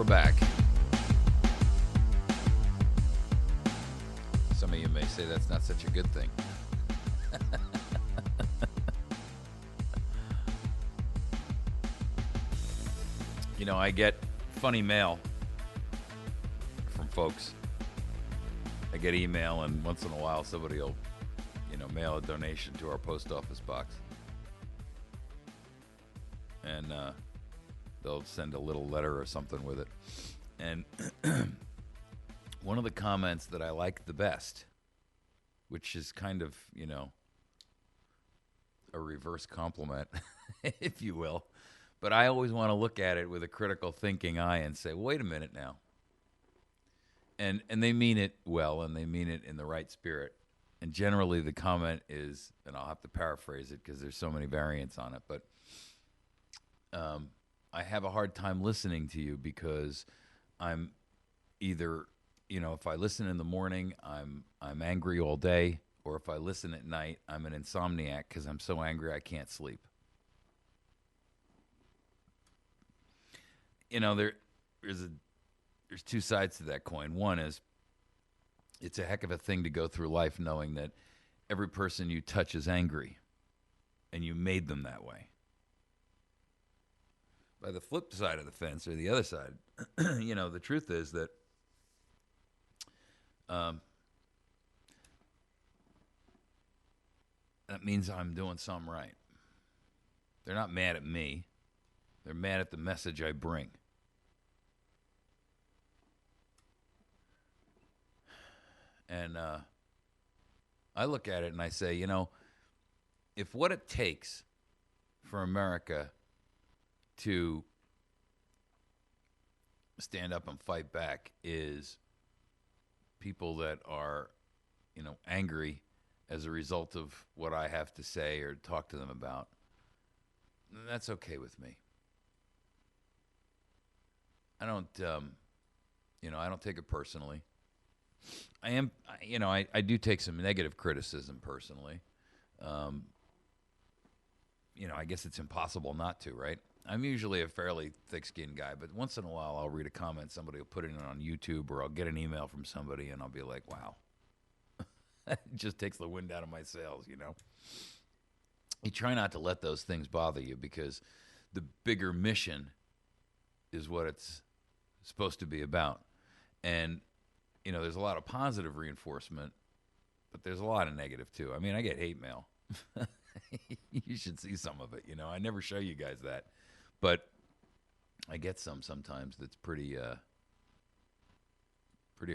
back. Some of you may say that's not such a good thing. You know, I get funny mail from folks. I get email, and once in a while somebody will, mail a donation to our post office box. And they'll send a little letter or something with it. And one of the comments that I like the best, which is kind of, a reverse compliment, if you will, but I always want to look at it with a critical thinking eye and say, wait a minute now. And they mean it well, and they mean it in the right spirit. And generally the comment is, and I'll have to paraphrase it because there's so many variants on it, but I have a hard time listening to you because I'm either, if I listen in the morning, I'm angry all day, or if I listen at night, I'm an insomniac because I'm so angry I can't sleep. There's two sides to that coin. One is it's a heck of a thing to go through life knowing that every person you touch is angry, and you made them that way. By the flip side of the fence, or the other side, the truth is that that means I'm doing something right. They're not mad at me. They're mad at the message I bring. And I look at it and I say, if what it takes for America to stand up and fight back is people that are, angry as a result of what I have to say or talk to them about, then that's okay with me. I don't take it personally. I do take some negative criticism personally. I guess it's impossible not to, right? I'm usually a fairly thick-skinned guy, but once in a while I'll read a comment, somebody will put it in on YouTube, or I'll get an email from somebody and I'll be like, wow. It just takes the wind out of my sails, You try not to let those things bother you because the bigger mission is what it's supposed to be about. And there's a lot of positive reinforcement, but there's a lot of negative too. I mean, I get hate mail. You should see some of it, I never show you guys that. But I get some sometimes that's pretty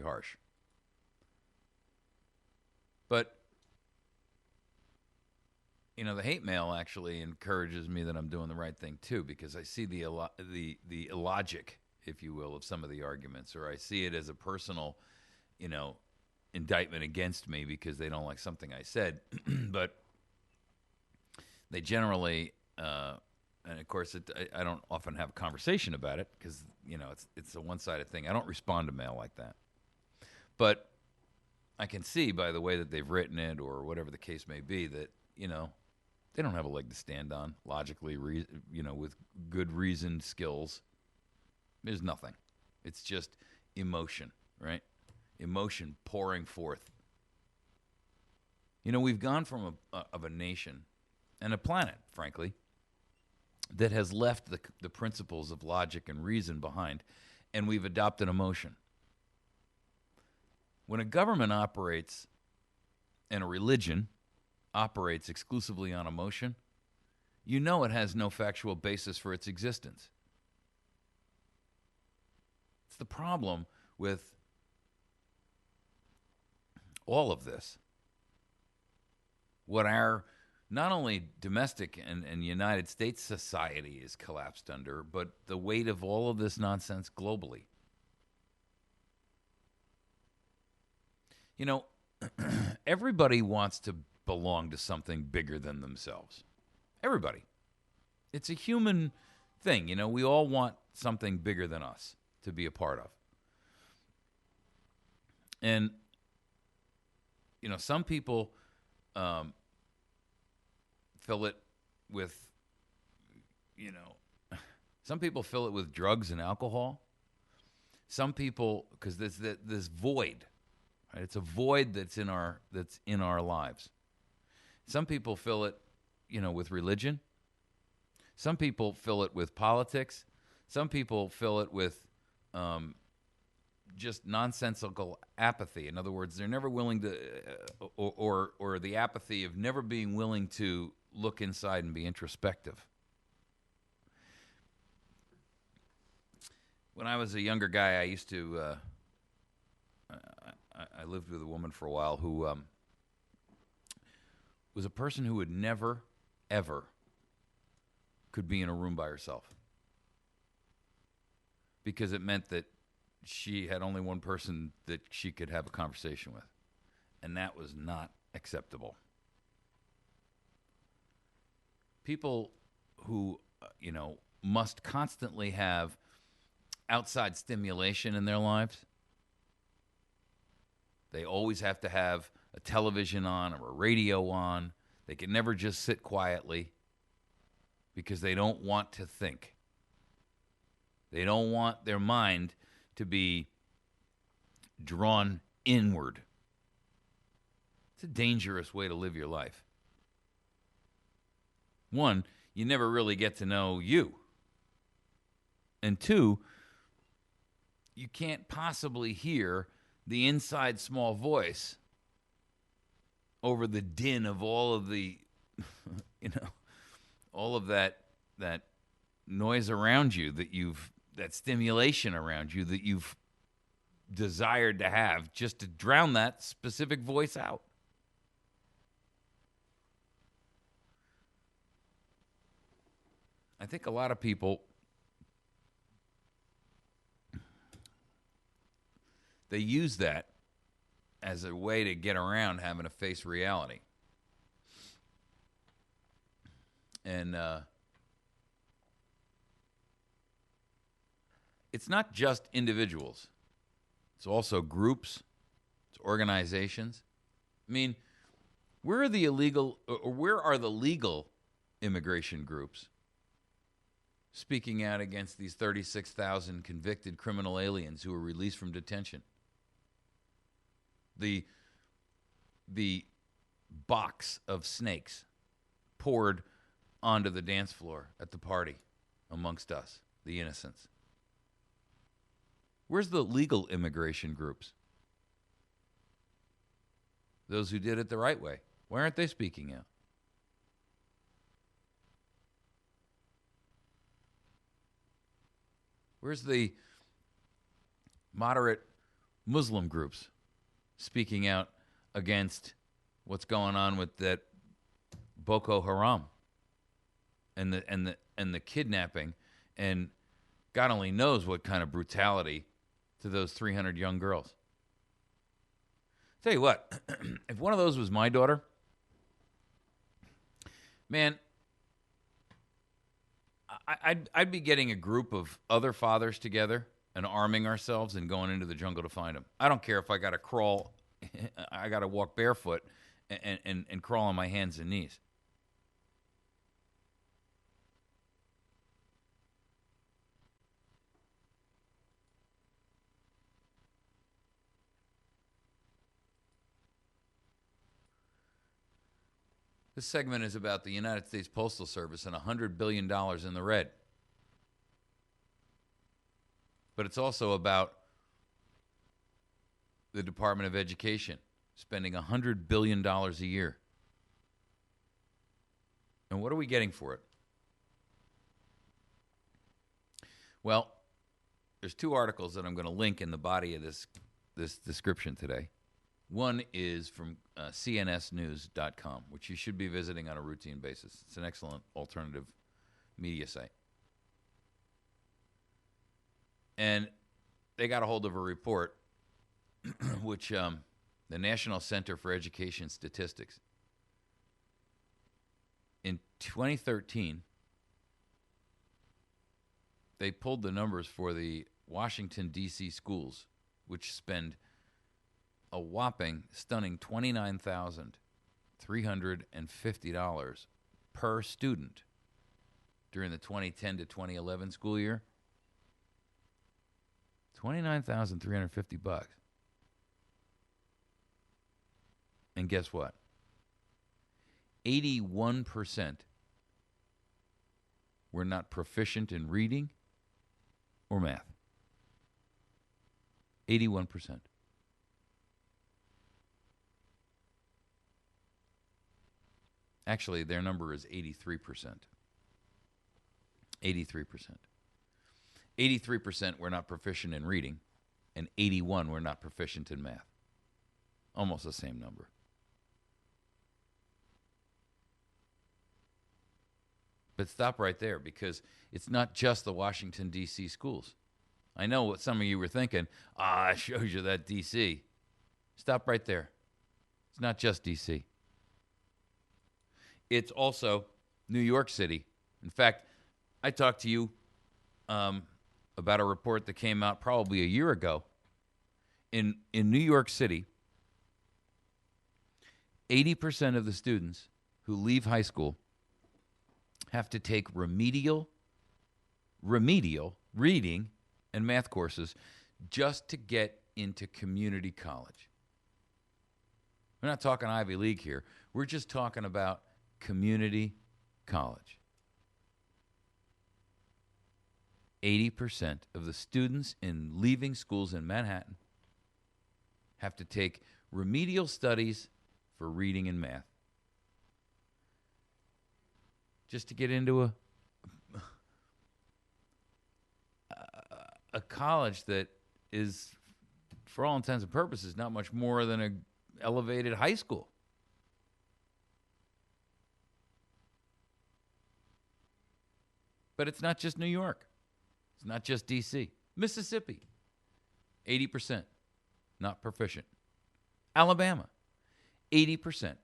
harsh. But the hate mail actually encourages me that I'm doing the right thing too, because I see the illogic, if you will, of some of the arguments, or I see it as a personal indictment against me because they don't like something I said. But they generally, and of course, I don't often have a conversation about it because, it's a one-sided thing. I don't respond to mail like that. But I can see by the way that they've written it, or whatever the case may be, that, they don't have a leg to stand on logically, with good reasoned skills. There's nothing. It's just emotion, right? Emotion pouring forth. We've gone from a nation and a planet, frankly, that has left the principles of logic and reason behind, and we've adopted emotion. When a government operates and a religion operates exclusively on emotion, it has no factual basis for its existence. It's the problem with all of this. What our not only domestic and United States society is collapsed under, but the weight of all of this nonsense globally. Everybody wants to belong to something bigger than themselves. Everybody. It's a human thing. We all want something bigger than us to be a part of. And, some people fill it with, some people fill it with drugs and alcohol. Some people, because there's this void, right? It's a void that's in our lives. Some people fill it, with religion. Some people fill it with politics. Some people fill it with just nonsensical apathy. In other words, they're never willing to, or the apathy of never being willing to look inside and be introspective. When I was a younger guy, I used to, I lived with a woman for a while who was a person who would never, ever could be in a room by herself. Because it meant that she had only one person that she could have a conversation with. And that was not acceptable. People who, must constantly have outside stimulation in their lives. They always have to have a television on or a radio on. They can never just sit quietly because they don't want to think. They don't want their mind to be drawn inward. It's a dangerous way to live your life. One, you never really get to know you. And two, you can't possibly hear the inside small voice over the din of all of the, all of that noise around you that stimulation around you that you've desired to have, just to drown that specific voice out. I think a lot of people, they use that as a way to get around having to face reality. And it's not just individuals. It's also groups. It's organizations. I mean, where are the legal immigration groups speaking out against these 36,000 convicted criminal aliens who were released from detention? The box of snakes poured onto the dance floor at the party amongst us, the innocents. Where's the legal immigration groups? Those who did it the right way. Why aren't they speaking out? Where's the moderate Muslim groups speaking out against what's going on with that Boko Haram and the kidnapping, and God only knows what kind of brutality to those 300 young girls? Tell you what, if one of those was my daughter, man, I'd be getting a group of other fathers together and arming ourselves and going into the jungle to find them. I don't care if I got to crawl, I got to walk barefoot and crawl on my hands and knees. This segment is about the United States Postal Service and $100 billion in the red. But it's also about the Department of Education spending $100 billion a year. And what are we getting for it? Well, there's two articles that I'm going to link in the body of this description today. One is from cnsnews.com, which you should be visiting on a routine basis. It's an excellent alternative media site. And they got a hold of a report, which the National Center for Education Statistics, in 2013, they pulled the numbers for the Washington, D.C. schools, which spend a whopping, stunning $29,350 per student during the 2010 to 2011 school year. $29,350. And guess what? 81% were not proficient in reading or math. 81%. Actually, their number is 83%. 83%. 83% were not proficient in reading, and 81 were not proficient in math. Almost the same number. But stop right there, because it's not just the Washington, D.C. schools. I know what some of you were thinking. It shows you that D.C. Stop right there. It's not just D.C. It's also New York City. In fact, I talked to you about a report that came out probably a year ago. In New York City, 80% of the students who leave high school have to take remedial reading and math courses just to get into community college. We're not talking Ivy League here. We're just talking about community college. 80% of the students in leaving schools in Manhattan have to take remedial studies for reading and math just to get into a college that is, for all intents and purposes, not much more than an elevated high school. But it's not just New York. It's not just D.C. Mississippi, 80% not proficient. Alabama, 80%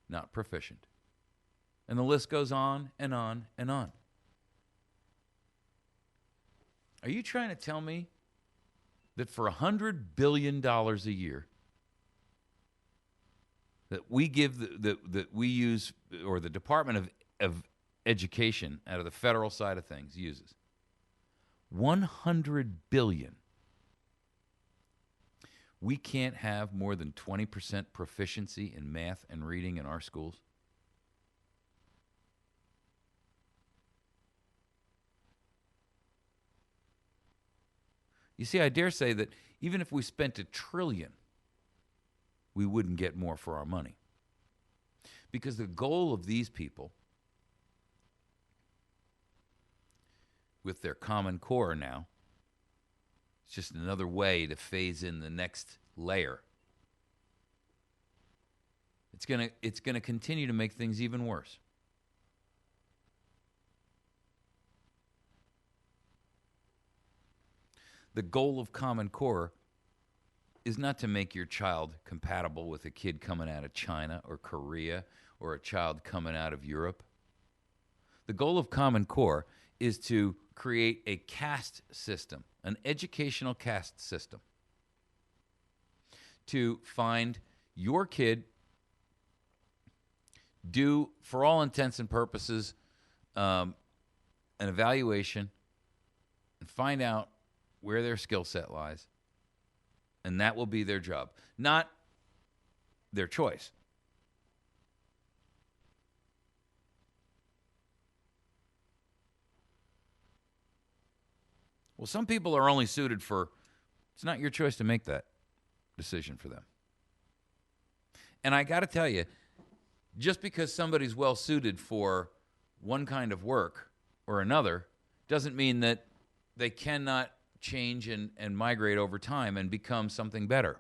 not proficient. And the list goes on and on and on. Are you trying to tell me that for $100 billion a year that we give, that we use, or the Department of Education out of the federal side of things uses, $100 billion, we can't have more than 20% proficiency in math and reading in our schools? You see, I dare say that even if we spent $1 trillion, we wouldn't get more for our money. Because the goal of these people, with their Common Core now, it's just another way to phase in the next layer. It's gonna continue to make things even worse. The goal of Common Core is not to make your child compatible with a kid coming out of China or Korea or a child coming out of Europe. The goal of Common Core is to create a caste system, an educational caste system, to find your kid, do, for all intents and purposes, an evaluation, and find out where their skill set lies, and that will be their job, not their choice. Well, some people are only suited for, it's not your choice to make that decision for them. And I got to tell you, just because somebody's well suited for one kind of work or another doesn't mean that they cannot change and migrate over time and become something better.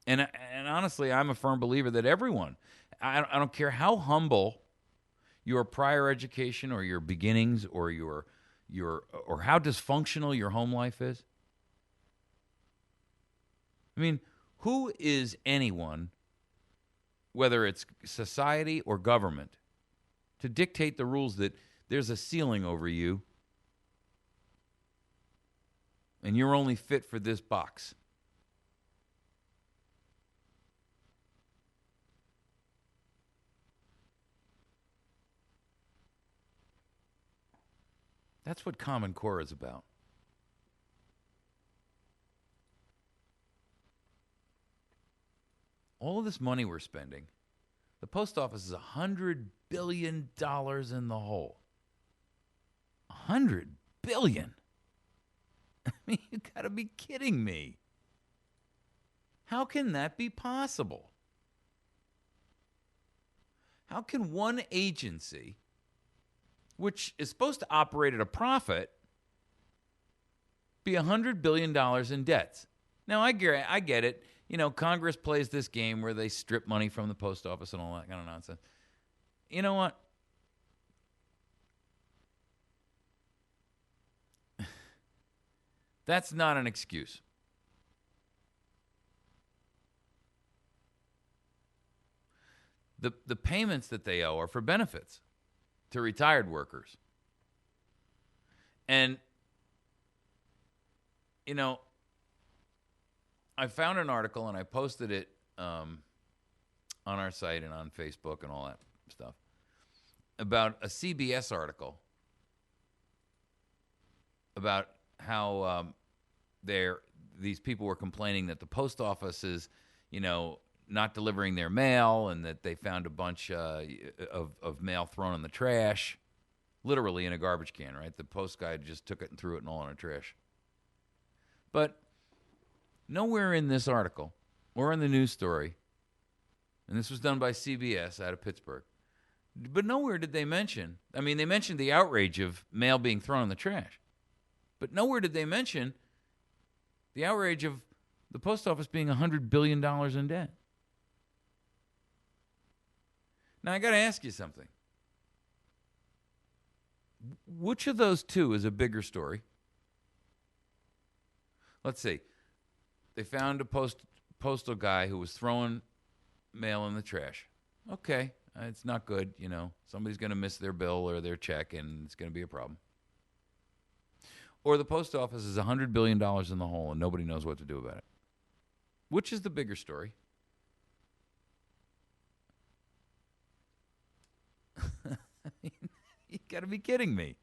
And honestly, I'm a firm believer that everyone, I don't care how humble your prior education or your beginnings or or how dysfunctional your home life is. I mean, who is anyone, whether it's society or government, to dictate the rules that there's a ceiling over you and you're only fit for this box? That's what Common Core is about. all of this money we're spending, the post office is $100 billion in the hole. $100 billion? I mean, you got to be kidding me. How can that be possible? How can one agency, which is supposed to operate at a profit, be $100 billion in debts? Now, I get it. You know, Congress plays this game where they strip money from the post office and all that kind of nonsense. You know what? That's not an excuse. The payments that they owe are for benefits to retired workers. And, you know, I found an article and I posted it on our site and on Facebook and all that stuff about a CBS article about how these people were complaining that the post office is, you know, not delivering their mail, and that they found a bunch of mail thrown in the trash, literally in a garbage can, right? The post guy just took it and threw it all in a trash. But nowhere in this article or in the news story, and this was done by CBS out of Pittsburgh, but nowhere did they mention, I mean, they mentioned the outrage of mail being thrown in the trash, but nowhere did they mention the outrage of the post office being $100 billion in debt. Now, I got to ask you something. Which of those two is a bigger story? Let's see. They found a postal guy who was throwing mail in the trash. Okay, it's not good, you know. Somebody's going to miss their bill or their check, and it's going to be a problem. Or the post office is $100 billion in the hole, and nobody knows what to do about it. Which is the bigger story? I mean, you got to be kidding me.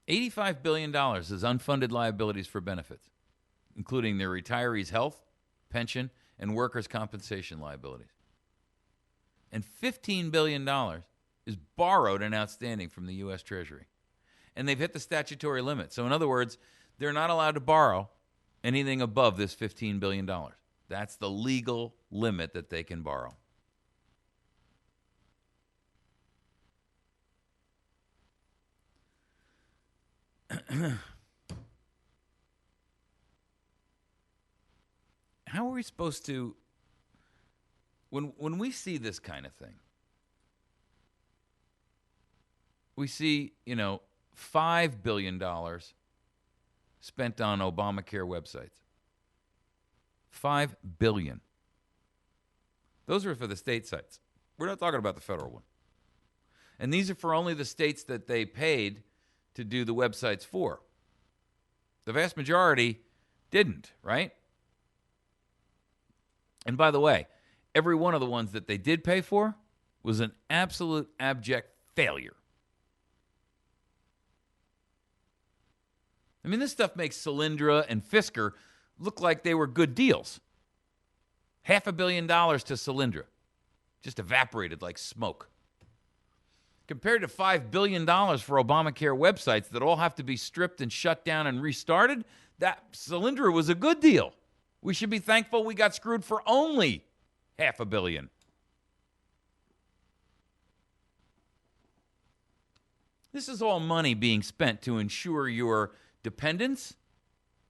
$85 billion is unfunded liabilities for benefits, including their retirees' health, pension, and workers' compensation liabilities. And $15 billion is borrowed and outstanding from the U.S. Treasury. And they've hit the statutory limit. So in other words, they're not allowed to borrow anything above this $15 billion. That's the legal limit that they can borrow. How are we supposed to, when we see this kind of thing, we see, you know, $5 billion spent on Obamacare websites. $5 billion. Those are for the state sites. We're not talking about the federal one. And these are for only the states that they paid to do the websites for. The vast majority didn't, right? And by the way, every one of the ones that they did pay for was an absolute abject failure. I mean, this stuff makes Solyndra and Fisker look like they were good deals. $500 million to Solyndra. Just evaporated like smoke. Compared to $5 billion for Obamacare websites that all have to be stripped and shut down and restarted, that Solyndra was a good deal. We should be thankful we got screwed for only $500 million. This is all money being spent to ensure your dependence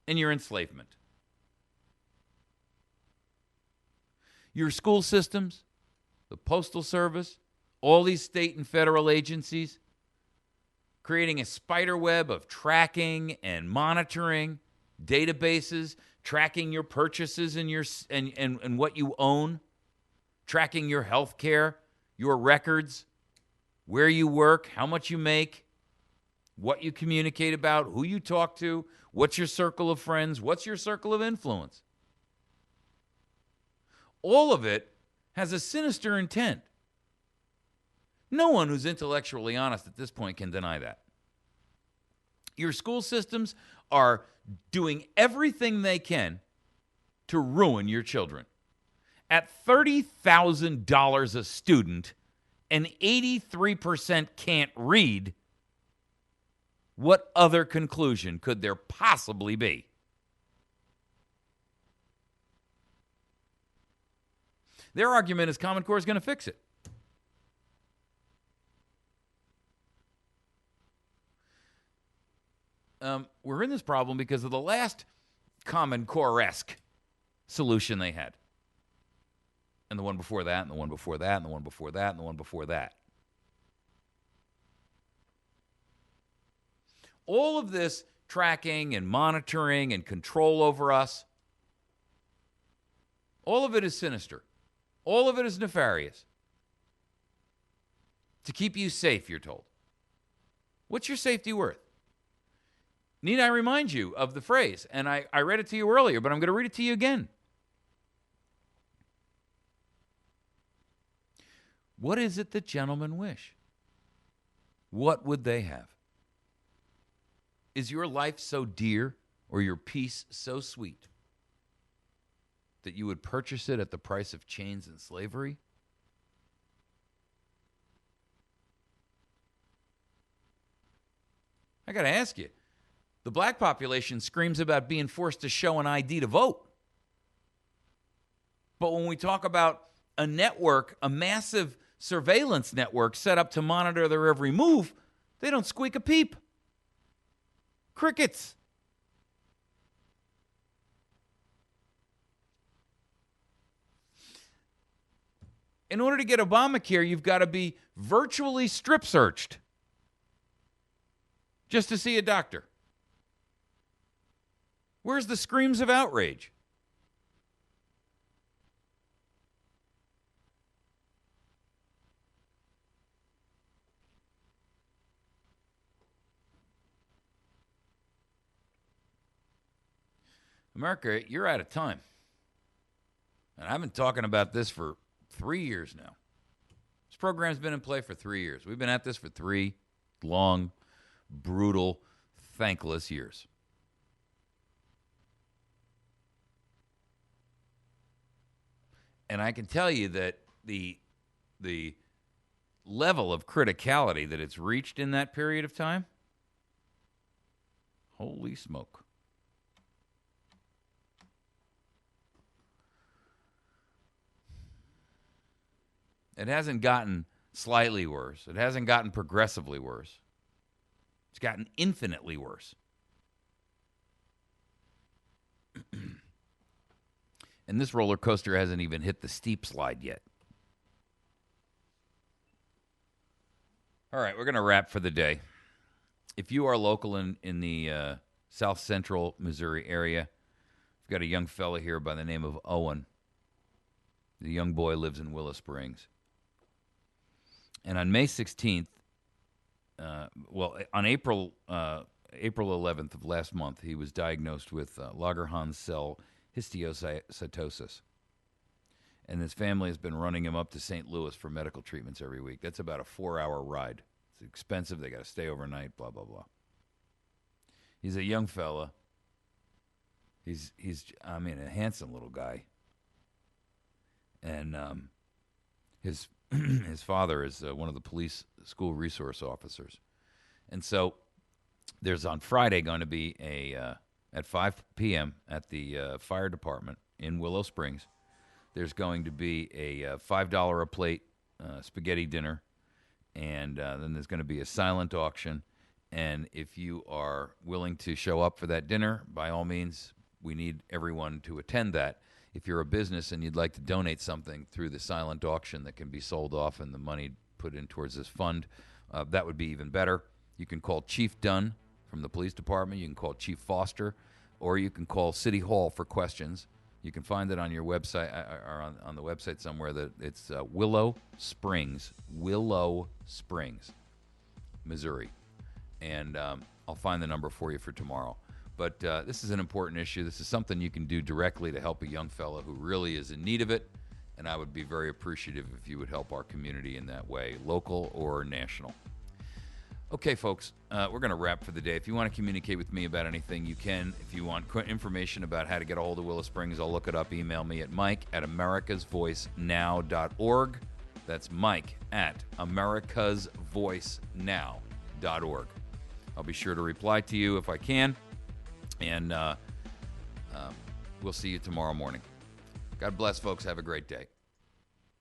and your enslavement. Your school systems, the Postal Service, all these state and federal agencies, creating a spider web of tracking and monitoring, databases, tracking your purchases and and what you own, tracking your health care, your records, where you work, how much you make, what you communicate about, who you talk to, what's your circle of friends, what's your circle of influence. All of it has a sinister intent. No one who's intellectually honest at this point can deny that. Your school systems are doing everything they can to ruin your children. At $30,000 a student and 83% can't read, what other conclusion could there possibly be? Their argument is Common Core is going to fix it. We're in this problem because of the last Common Core-esque solution they had. And the one before that, and the one before that, and the one before that, and the one before that. All of this tracking and monitoring and control over us, all of it is sinister. All of it is nefarious. To keep you safe, you're told. What's your safety worth? Need I remind you of the phrase? And I read it to you earlier, but I'm going to read it to you again. What is it that gentlemen wish? What would they have? Is your life so dear or your peace so sweet that you would purchase it at the price of chains and slavery? I got to ask you, the black population screams about being forced to show an ID to vote. But when we talk about a network, a massive surveillance network set up to monitor their every move, they don't squeak a peep. Crickets. In order to get Obamacare, you've got to be virtually strip searched just to see a doctor. Where's the screams of outrage? America, you're out of time. And I've been talking about this for 3 years now. This program's been in play for 3 years. We've been at this for 3 long, brutal, thankless years. And I can tell you that the level of criticality that it's reached in that period of time, holy smoke. It hasn't gotten slightly worse. It hasn't gotten progressively worse. It's gotten infinitely worse. And this roller coaster hasn't even hit the steep slide yet. All right, we're going to wrap for the day. If you are local in the south central Missouri area, we've got a young fella here by the name of Owen. The young boy lives in Willow Springs. And on May 16th, on April 11th of last month, he was diagnosed with Langerhans cell histiocytosis. And his family has been running him up to St. Louis for medical treatments every week. That's about a 4-hour ride. It's expensive. They got to stay overnight, blah, blah, blah. He's a young fella. He's a handsome little guy. And his father is one of the police school resource officers. And so there's on Friday going to be at 5 p.m. at the fire department in Willow Springs. There's going to be a $5 a plate spaghetti dinner, and then there's going to be a silent auction. And if you are willing to show up for that dinner, by all means, we need everyone to attend that. If you're a business and you'd like to donate something through the silent auction that can be sold off and the money put in towards this fund, that would be even better. You can call Chief Dunn from the police department. You can call Chief Foster, or you can call City Hall for questions. You can find it on your website or on the website somewhere. That it's Willow Springs, Missouri. And I'll find the number for you for tomorrow. But this is an important issue. This is something you can do directly to help a young fellow who really is in need of it. And I would be very appreciative if you would help our community in that way, local or national. Okay, folks, we're going to wrap for the day. If you want to communicate with me about anything, you can. If you want information about how to get a hold of Willow Springs, I'll look it up. Email me at mike@americasvoicenow.org. That's mike@americasvoicenow.org. I'll be sure to reply to you if I can, and we'll see you tomorrow morning. God bless, folks. Have a great day.